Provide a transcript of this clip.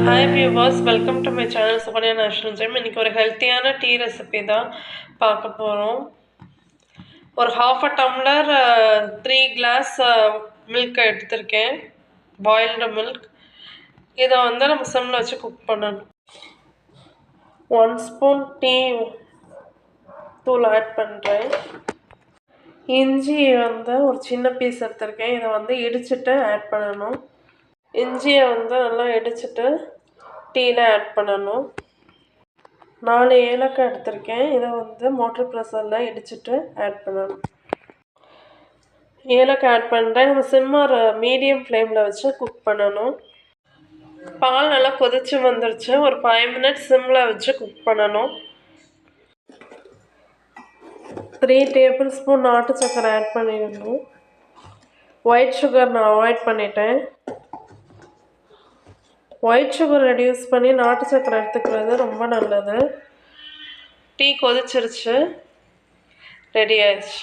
Hi viewers, welcome to my channel Sukanya national gym. இன்றைக்கி ஒரு ஹெல்த்தியான டீ ரெசிபி தான் பார்க்க போகிறோம். ஒரு half a tumbler 3 glass milk எடுத்திருக்கேன், பாயில்டு மில்க். இதை வந்து நம்ம சிம்மில் வச்சு குக் பண்ணணும். 1 ஸ்பூன் டீ தூள் ஆட் பண்ணுறேன். இஞ்சி வந்து ஒரு சின்ன பீஸ் எடுத்திருக்கேன், இதை வந்து இடிச்சிட்டு ஆட் பண்ணணும். இஞ்சியை வந்து நல்லா இடிச்சிட்டு டீயில் ஆட் பண்ணணும். 4 ஏலக்காய் எடுத்திருக்கேன், இதை வந்து மோட்டர் ப்ரெஷரில் இடிச்சிட்டு ஆட் பண்ணணும். ஏலக்காய் ஆட் பண்ணுறேன். நம்ம சிம்மர் மீடியம் ஃப்ளேமில் வச்சு குக் பண்ணணும். பால் நல்லா கொதிச்சு வந்துருச்சு. ஒரு 5 மினிட்ஸ் சிம்மில் வச்சு குக் பண்ணணும். 3 டேபிள் ஸ்பூன் நாட்டு சக்கரை ஆட் பண்ணிடணும். ஒயிட் சுகர் நான் அவாய்ட் பண்ணிட்டேன். ஒயிட் சுகர் ரெடியூஸ் பண்ணி நாட்டு சக்கரை எடுத்துக்கிறது ரொம்ப நல்லது. டீ கொதிச்சிருச்சு, ரெடி ஆயிடுச்சு.